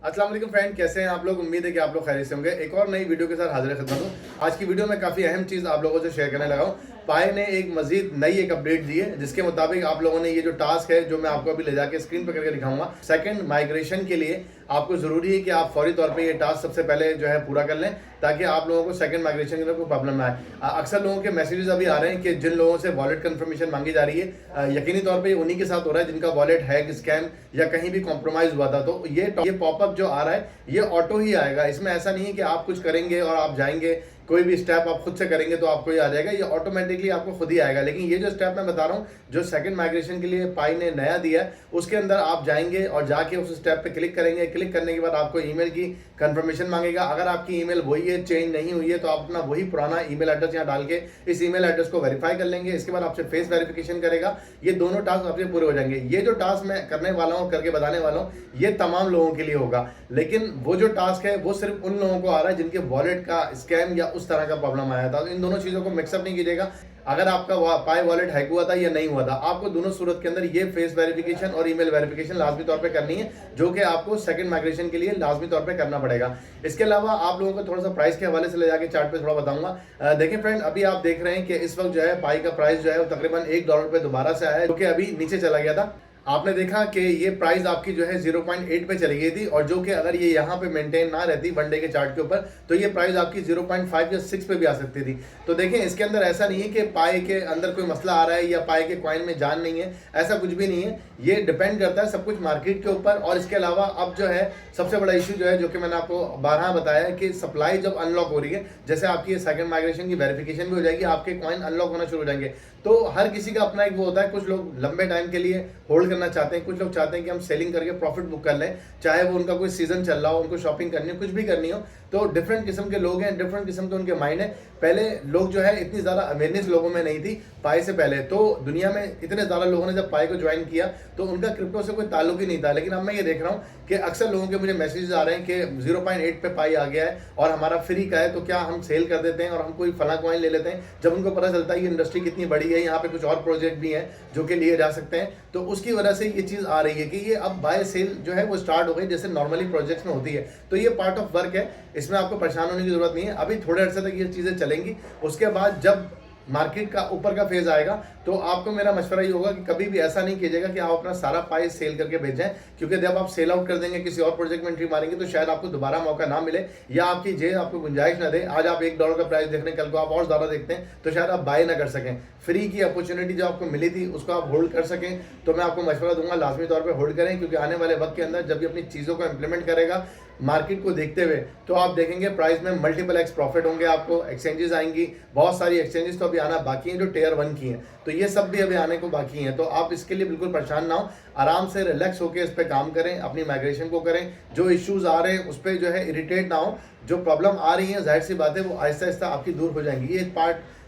अस्सलाम वालेकुम फ्रेंड, कैसे हैं आप लोग। उम्मीद है कि आप लोग खैरियत से होंगे। एक और नई वीडियो के साथ हाजिर खिदमत हूँ। आज की वीडियो में काफ़ी अहम चीज़ आप लोगों से शेयर करने लगा हूँ। पाई ने एक मजीद नई एक अपडेट दी है, जिसके मुताबिक आप लोगों ने ये जो टास्क है, जो मैं आपको अभी ले जाके स्क्रीन पर करके दिखाऊंगा, सेकंड माइग्रेशन के लिए आपको ज़रूरी है कि आप फौरी तौर पे ये टास्क सबसे पहले जो है पूरा कर लें, ताकि आप लोगों को सेकंड माइग्रेशन के अंदर कोई प्रॉब्लम ना आए। अक्सर लोगों के मैसेजेस अभी आ रहे हैं कि जिन लोगों से वॉलेट कंफर्मेशन मांगी जा रही है, यकीनी तौर पे उन्हीं के साथ हो रहा है जिनका वॉलेट हैक, स्कैम या कहीं भी कॉम्प्रोमाइज हुआ था। तो ये पॉपअप जो आ रहा है, ये ऑटो ही आएगा। इसमें ऐसा नहीं है कि आप कुछ करेंगे और आप जाएंगे, कोई भी स्टेप आप खुद से करेंगे तो आपको ये आ जाएगा। ये ऑटोमेटिकली आपको खुद ही आएगा। लेकिन ये जो स्टेप मैं बता रहा हूँ, जो सेकंड माइग्रेशन के लिए पाई ने नया दिया है, उसके अंदर आप जाएंगे और जाके उस स्टेप पे क्लिक करेंगे। क्लिक करने के बाद आपको ईमेल की कंफर्मेशन मांगेगा। अगर आपकी ईमेल वही है, चेंज नहीं हुई है, तो आप अपना वही पुराना ईमेल एड्रेस यहाँ डाल के इस ईमेल एड्रेस को वेरीफाई कर लेंगे। इसके बाद आपसे फेस वेरिफिकेशन करेगा। ये दोनों टास्क आपके पूरे हो जाएंगे। ये जो टास्क मैं करने वाला हूँ, करके बताने वाला हूँ, ये तमाम लोगों के लिए होगा। लेकिन वो जो टास्क है वो सिर्फ उन लोगों को आ रहा है जिनके वॉलेट का स्कैम या उस तरह का प्रॉब्लम आया था। तो इन दोनों चीजों को मिक्सअप नहीं कीजिएगा। अगर आपका पाई वॉलेट हैक हुआ था या नहीं हुआ था, आपको दोनों सूरत के अंदर ये फेस वेरिफिकेशन और ईमेल वेरिफिकेशन लाजमी तौर पे करनी है, जो कि आपको सेकंड माइग्रेशन के लिए लाजमी तौर पे करना पड़ेगा। इसके अलावा आप लोगों को थोड़ा सा प्राइस के हवाले से ले जाके चार्ट पे थोड़ा बताऊंगा। देखिए फ्रेंड, अभी आप देख रहे हैं कि इस वक्त जो है पाई का प्राइस जो है वो तकरीबन $1 पे दोबारा से आया है, जो कि अभी नीचे चला गया था। आपने देखा कि ये प्राइस आपकी जो है 0.8 पे चली गई थी, और जो कि अगर ये यहाँ पे मेंटेन ना रहती वन डे के चार्ट के ऊपर, तो ये प्राइस आपकी 0.5 या 6 पे भी आ सकती थी। तो देखें, इसके अंदर ऐसा नहीं है कि पाई के अंदर कोई मसला आ रहा है या पाई के कॉइन में जान नहीं है, ऐसा कुछ भी नहीं है। ये डिपेंड करता है सब कुछ मार्केट के ऊपर। और इसके अलावा अब जो है सबसे बड़ा इशू जो है, जो कि मैंने आपको 12 बताया कि सप्लाई जब अनलॉक हो रही है, जैसे आपकी सेकंड माइग्रेशन की वेरिफिकेशन भी हो जाएगी, आपके कॉइन अनलॉक होना शुरू हो जाएंगे। तो हर किसी का अपना एक वो होता है। कुछ लोग लंबे टाइम के लिए होल्ड करना चाहते हैं, कुछ लोग चाहते हैं कि हम सेलिंग करके प्रॉफिट बुक कर लें, चाहे वो उनका कोई सीजन चल रहा हो, उनको शॉपिंग करनी हो, कुछ भी करनी हो। तो डिफरेंट किस्म के लोग हैं, डिफरेंट किस्म के उनके माइंड है। पहले लोग जो है इतनी ज़्यादा अवेयरनेस लोगों में नहीं थी पाई से पहले। तो दुनिया में इतने ज़्यादा लोगों ने जब पाई को ज्वाइन किया तो उनका क्रिप्टो से कोई ताल्लुक ही नहीं था। लेकिन अब मैं ये देख रहा हूँ कि अक्सर लोगों के मुझे मैसेजेस आ रहे हैं कि 0.8 पे पाई आ गया है और हमारा फ्री का है, तो क्या हम सेल कर देते हैं और हम कोई फला कॉइन ले लेते हैं। जब उनको पता चलता है कि इंडस्ट्री कितनी बड़ी है, यहाँ पे कुछ और प्रोजेक्ट भी हैं जो कि लिए जा सकते हैं, तो उसकी वजह से ये चीज़ आ रही है कि ये अब बाय सेल जो है वो स्टार्ट हो गई, जैसे नॉर्मली प्रोजेक्ट्स में होती है। तो ये पार्ट ऑफ वर्क है, इसमें आपको परेशान होने की जरूरत नहीं है। अभी थोड़े अरसे तक ये चीज़ें चलेंगी। उसके बाद जब मार्केट का ऊपर का फेज आएगा, तो आपको मेरा मशवरा ये होगा कि कभी भी ऐसा नहीं कीजिएगा कि आप अपना सारा पाई सेल करके भेज जाएं, क्योंकि जब आप सेल आउट कर देंगे, किसी और प्रोजेक्ट में एंट्री मारेंगे, तो शायद आपको दोबारा मौका ना मिले या आपकी जेब आपको गुंजाइश ना दे। आज आप $1 का प्राइस देख रहे हैं, कल को आप और ज़्यादा देखते हैं, तो शायद आप बाय ना कर सकें। फ्री की अपॉर्चुनिटी जो आपको मिली थी उसको आप होल्ड कर सकें। तो मैं आपको मशवरा दूंगा लाजमी तौर पर होल्ड करें, क्योंकि आने वाले वक्त के अंदर जब भी अपनी चीज़ों को इंप्लीमेंट करेगा मार्केट को देखते हुए, तो आप देखेंगे प्राइस में मल्टीपल एक्स प्रॉफिट होंगे। आपको एक्सचेंजेस आएंगी, बहुत सारी एक्सचेंजेस तो अभी आना बाकी हैं जो टियर 1 की हैं, तो ये सब भी अभी आने को बाकी हैं। तो आप इसके लिए बिल्कुल परेशान ना हो, आराम से रिलैक्स होकर इस पर काम करें, अपनी माइग्रेशन को करें। जो इश्यूज आ रहे हैं उस पर जो है इरिटेट ना हो। जो प्रॉब्लम आ रही है, जाहिर सी बात है, वो आहिस्ता आहिस्ता आपकी दूर हो जाएंगी।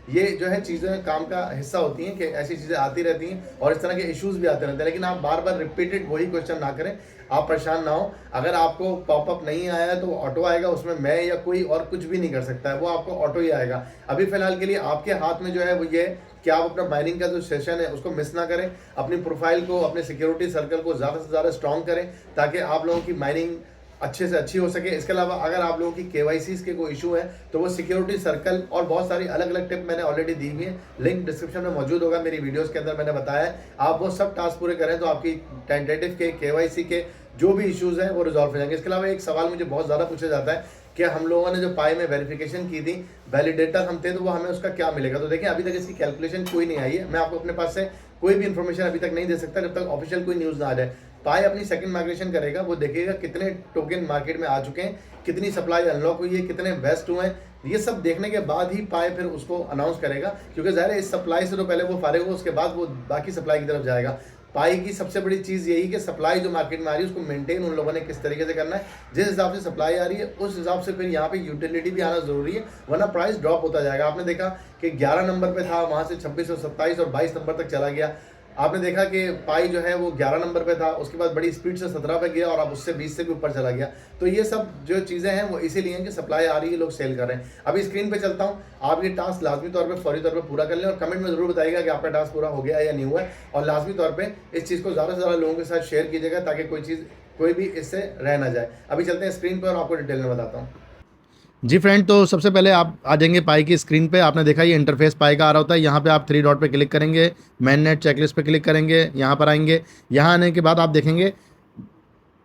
ये जो है चीज़ें काम का हिस्सा होती हैं कि ऐसी चीज़ें आती रहती हैं और इस तरह के इश्यूज भी आते रहते हैं। लेकिन आप बार बार रिपीटेड वही क्वेश्चन ना करें, आप परेशान ना हो। अगर आपको पॉपअप नहीं आया है तो ऑटो आएगा, उसमें मैं या कोई और कुछ भी नहीं कर सकता है, वो आपको ऑटो ही आएगा। अभी फिलहाल के लिए आपके हाथ में जो है वो ये कि आप अपना माइनिंग का जो सेशन है उसको मिस ना करें। अपनी प्रोफाइल को, अपने सिक्योरिटी सर्कल को ज़्यादा से ज़्यादा स्ट्रॉन्ग करें, ताकि आप लोगों की माइनिंग अच्छे से अच्छी हो सके। इसके अलावा अगर आप लोगों की केवाईसी के कोई इशू है, तो वो सिक्योरिटी सर्कल और बहुत सारी अलग अलग टिप मैंने ऑलरेडी दी हुई है, लिंक डिस्क्रिप्शन में मौजूद होगा। मेरी वीडियोस के अंदर मैंने बताया है, आप वो सब टास्क पूरे करें तो आपकी टेंटेटिव के केवाईसी के जो भी इश्यूज हैं वो रिजॉल्व हो जाएंगे। इसके अलावा एक सवाल मुझे बहुत ज़्यादा पूछा जाता है कि हम लोगों ने जो पाई में वेरिफिकेशन की थी, वैलिडेटर हम थे, तो वो हमें उसका क्या मिलेगा। तो देखिए, अभी तक इसकी कैलकुलेशन कोई नहीं आई है। मैं आपको अपने पास से कोई भी इंफॉर्मेशन अभी तक नहीं दे सकता जब तक ऑफिशियल कोई न्यूज़ ना आ जाए। पाई अपनी सेकंड माइग्रेशन करेगा, वो देखेगा कितने टोकन मार्केट में आ चुके हैं, कितनी सप्लाई अनलॉक हुई है, कितने वेस्ट हुए हैं। ये सब देखने के बाद ही पाई फिर उसको अनाउंस करेगा, क्योंकि ज़ाहिर है इस सप्लाई से तो पहले वो फारिग हो, उसके बाद वो बाकी सप्लाई की तरफ जाएगा। पाई की सबसे बड़ी चीज़ यही कि सप्लाई जो मार्केट में आ रही है उसको मेंटेन उन लोगों ने किस तरीके से करना है। जिस हिसाब से सप्लाई आ रही है उस हिसाब से फिर यहाँ पे यूटिलिटी भी आना ज़रूरी है, वरना प्राइस ड्रॉप होता जाएगा। आपने देखा कि 11 नंबर पे था, वहाँ से 26 और 27 और 22 नंबर तक चला गया। आपने देखा कि पाई जो है वो 11 नंबर पे था, उसके बाद बड़ी स्पीड से 17 पे गया और अब उससे 20 से भी ऊपर चला गया। तो ये सब जो चीज़ें हैं वो इसीलिए हैं कि सप्लाई आ रही है, लोग सेल कर रहे हैं। अभी स्क्रीन पे चलता हूँ, आप ये टास्क लाजमी तौर पे फौरी तौर पे पूरा कर लें और कमेंट में ज़रूर बताइएगा कि आपका टास्क पूरा हो गया है या नहीं हुआ है। और लाजमी तौर पर इस चीज़ को ज़्यादा से ज़्यादा लोगों के साथ शेयर कीजिएगा ताकि कोई भी इससे रह ना जाए। अभी चलते हैं स्क्रीन पर और आपको डिटेल में बताता हूँ। जी फ्रेंड, तो सबसे पहले आप आ जाएंगे पाई की स्क्रीन पे। आपने देखा ये इंटरफेस पाई का आ रहा होता है। यहाँ पे आप 3 डॉट पे क्लिक करेंगे, मेन नेट चेकलिस्ट पे क्लिक करेंगे, यहाँ पर आएंगे। यहाँ आने के बाद आप देखेंगे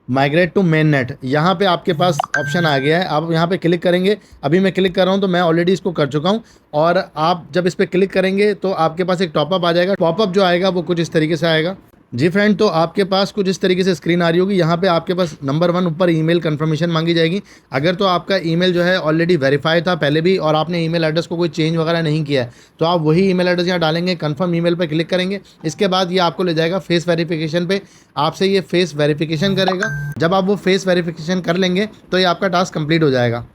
माइग्रेट टू मेन नेट, यहाँ पे आपके पास ऑप्शन आ गया है। आप यहाँ पे क्लिक करेंगे। अभी मैं क्लिक कर रहा हूँ तो मैं ऑलरेडी इसको कर चुका हूँ। और आप जब इस पर क्लिक करेंगे तो आपके पास एक टॉपअप आ जाएगा। टॉपअप जो आएगा वो कुछ इस तरीके से आएगा। जी फ्रेंड, तो आपके पास कुछ इस तरीके से स्क्रीन आ रही होगी। यहाँ पे आपके पास नंबर 1 ऊपर ईमेल कंफर्मेशन मांगी जाएगी। अगर तो आपका ईमेल जो है ऑलरेडी वेरीफाई था पहले भी और आपने ईमेल एड्रेस को कोई चेंज वगैरह नहीं किया है तो आप वही ईमेल एड्रेस यहाँ डालेंगे, कंफर्म ईमेल पर क्लिक करेंगे। इसके बाद ये आपको ले जाएगा फेस वेरिफिकेशन पे। आपसे ये फेस वेरिफिकेशन करेगा। जब आप वो फेस वेरिफिकेशन कर लेंगे तो ये आपका टास्क कंप्लीट हो जाएगा।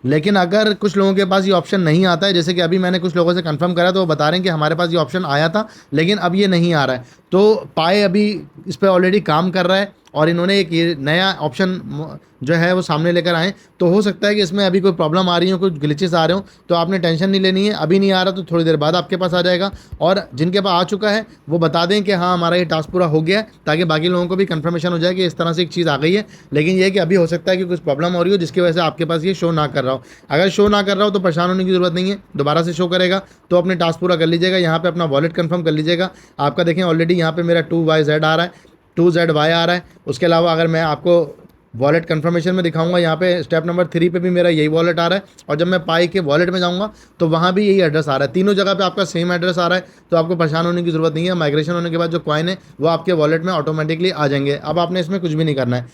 लेकिन अगर कुछ लोगों के पास ये ऑप्शन नहीं आता है, जैसे कि अभी मैंने कुछ लोगों से कंफर्म करा तो वो बता रहे हैं कि हमारे पास ये ऑप्शन आया था लेकिन अब ये नहीं आ रहा है, तो पाए अभी इस पर ऑलरेडी काम कर रहा है और इन्होंने एक ये नया ऑप्शन जो है वो सामने लेकर आए। तो हो सकता है कि इसमें अभी कोई प्रॉब्लम आ रही हो, कुछ ग्लिचेस आ रहे हो, तो आपने टेंशन नहीं लेनी है। अभी नहीं आ रहा तो थोड़ी देर बाद आपके पास आ जाएगा। और जिनके पास आ चुका है वो बता दें कि हाँ हमारा ये टास्क पूरा हो गया है, ताकि बाकी लोगों को भी कंफर्मेशन हो जाए कि इस तरह से एक चीज़ आ गई है। लेकिन ये है कि अभी हो सकता है कि कुछ प्रॉब्लम हो रही हो जिसकी वजह से आपके पास ये शो ना कर रहा हो। अगर शो ना कर रहा हो तो परेशान होने की ज़रूरत नहीं है, दोबारा से शो करेगा। तो अपने टास्क पूरा कर लीजिएगा। यहाँ पर अपना वॉलेट कन्फर्म कर लीजिएगा। आपका देखें ऑलरेडी यहाँ पर मेरा 2YZ आ रहा है, 2ZY आ रहा है। उसके अलावा अगर मैं आपको वॉलेट कन्फर्मेशन में दिखाऊंगा, यहाँ पे स्टेप नंबर 3 पे भी मेरा यही वॉलेट आ रहा है। और जब मैं पाई के वॉलेट में जाऊँगा तो वहाँ भी यही एड्रेस आ रहा है। तीनों जगह पे आपका सेम एड्रेस आ रहा है, तो आपको परेशान होने की ज़रूरत नहीं है। माइग्रेशन होने के बाद जो कॉइन है वो आपके वॉलेट में ऑटोमेटिकली आ जाएंगे। अब आपने इसमें कुछ भी नहीं करना है।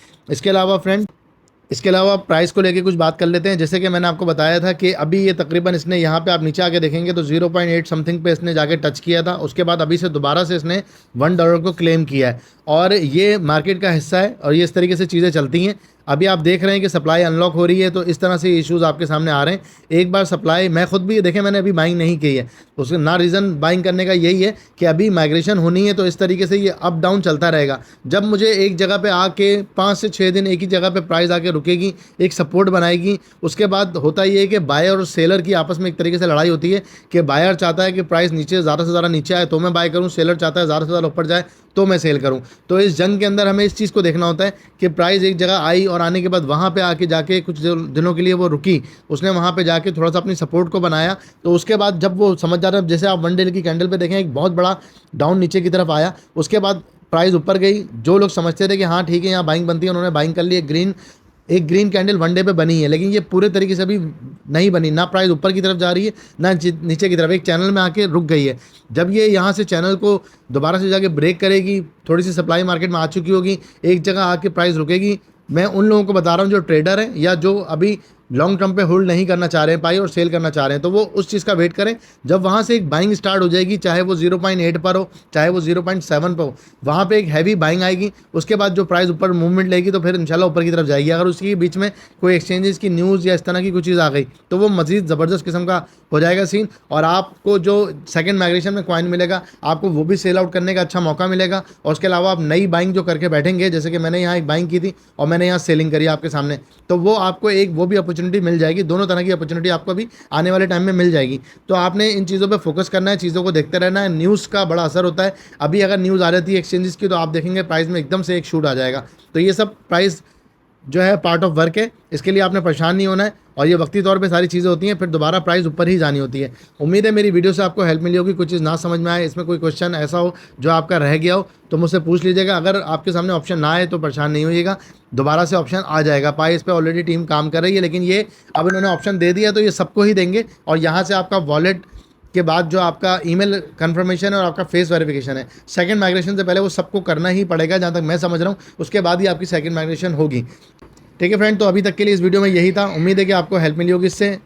इसके अलावा प्राइस को लेके कुछ बात कर लेते हैं। जैसे कि मैंने आपको बताया था कि अभी ये तकरीबन इसने यहाँ पे आप नीचे आके देखेंगे तो 0.8 समथिंग पे इसने जाके टच किया था। उसके बाद अभी से दोबारा से इसने $1 को क्लेम किया है और ये मार्केट का हिस्सा है और ये इस तरीके से चीज़ें चलती हैं। अभी आप देख रहे हैं कि सप्लाई अनलॉक हो रही है, तो इस तरह से इश्यूज़ आपके सामने आ रहे हैं। एक बार सप्लाई, मैं खुद भी देखें मैंने अभी बाइंग नहीं की है, उसका ना रीज़न बाइंग करने का यही है कि अभी माइग्रेशन होनी है, तो इस तरीके से ये अप डाउन चलता रहेगा। जब मुझे एक जगह पे आके 5 से 6 दिन एक ही जगह पे प्राइस आके रुकेगी, एक सपोर्ट बनाएगी, उसके बाद होता ये है कि बायर और सेलर की आपस में एक तरीके से लड़ाई होती है कि बायर चाहता है कि प्राइस नीचे ज़्यादा से ज़्यादा नीचे आए तो मैं बाय करूँ, सेलर चाहता है ज़्यादा से ज़्यादा ऊपर जाए तो मैं सेल करूं। तो इस जंग के अंदर हमें इस चीज़ को देखना होता है कि प्राइस एक जगह आई और आने के बाद वहाँ पे आके जाके कुछ दिनों के लिए वो रुकी, उसने वहाँ पे जाके थोड़ा सा अपनी सपोर्ट को बनाया। तो उसके बाद जब वो समझ जा रहा है, जैसे आप 1 डे की कैंडल पे देखें एक बहुत बड़ा डाउन नीचे की तरफ आया, उसके बाद प्राइस ऊपर गई। जो लोग समझते थे कि हाँ ठीक है यहाँ बाइंग बनती है, उन्होंने बाइंग कर ली। एक ग्रीन कैंडल 1 डे पे बनी है, लेकिन ये पूरे तरीके से अभी नहीं बनी। ना प्राइस ऊपर की तरफ जा रही है ना नीचे की तरफ, एक चैनल में आके रुक गई है। जब ये यहाँ से चैनल को दोबारा से जाके ब्रेक करेगी, थोड़ी सी सप्लाई मार्केट में आ चुकी होगी, एक जगह आके प्राइस रुकेगी। मैं उन लोगों को बता रहा हूँ जो ट्रेडर हैं या जो अभी लॉन्ग टर्म पे होल्ड नहीं करना चाह रहे हैं पाई और सेल करना चाह रहे हैं, तो वो उस चीज़ का वेट करें। जब वहाँ से एक बाइंग स्टार्ट हो जाएगी, चाहे वो 0.8 पर हो चाहे वो 0.7 पर हो, वहाँ पे एक हैवी बाइंग आएगी। उसके बाद जो प्राइस ऊपर मूवमेंट लेगी तो फिर इंशाल्लाह ऊपर की तरफ जाएगी। अगर उसके बीच में कोई एक्सचेंजेस की न्यूज़ या इस तरह की कोई चीज़ आ गई तो वो मज़ीद ज़बरदस्त किस्म का हो जाएगा सीन, और आपको जो सेकेंड माइग्रेशन में कॉइन मिलेगा आपको वो भी सेल आउट करने का अच्छा मौका मिलेगा। और उसके अलावा आप नई बाइंग जो करके बैठेंगे, जैसे कि मैंने यहाँ एक बाइंग की थी और मैंने यहाँ सेलिंग करी आपके सामने, तो वो आपको एक वो भी अपॉर्चुनिटी मिल जाएगी। दोनों तरह की अपॉर्चुनिटी आपको भी आने वाले टाइम में मिल जाएगी। तो आपने इन चीज़ों पे फोकस करना है, चीज़ों को देखते रहना है। न्यूज़ का बड़ा असर होता है। अभी अगर न्यूज़ आ रही थी एक्सचेंजेस की तो आप देखेंगे प्राइस में एकदम से एक शूट आ जाएगा। तो ये सब प्राइस जो है पार्ट ऑफ वर्क है, इसके लिए आपने परेशान नहीं होना है और ये वक्ती तौर पे सारी चीज़ें होती हैं, फिर दोबारा प्राइस ऊपर ही जानी होती है। उम्मीद है मेरी वीडियो से आपको हेल्प मिली होगी। कुछ चीज़ ना समझ में आए, इसमें कोई क्वेश्चन ऐसा हो जो आपका रह गया हो तो मुझसे पूछ लीजिएगा। अगर आपके सामने ऑप्शन ना आए तो परेशान नहीं होइएगा, दोबारा से ऑप्शन आ जाएगा। पाई इस पर ऑलरेडी टीम काम कर रही है, लेकिन ये अब इन्होंने ऑप्शन दे दिया तो ये सबको ही देंगे। और यहाँ से आपका वॉलेट के बाद जो आपका ईमेल कंफर्मेशन है और आपका फेस वेरिफिकेशन है, सेकंड माइग्रेशन से पहले वो सबको करना ही पड़ेगा, जहाँ तक मैं समझ रहा हूँ। उसके बाद ही आपकी सेकंड माइग्रेशन होगी। ठीक है फ्रेंड, तो अभी तक के लिए इस वीडियो में यही था। उम्मीद है कि आपको हेल्प मिली होगी इससे।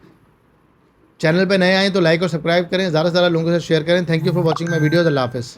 चैनल पे नए आए तो लाइक और सब्सक्राइब करें, ज़्यादा से ज़्यादा लोगों के साथ शेयर करें। Thank you for watching my videos. Allah हाफ़िज़।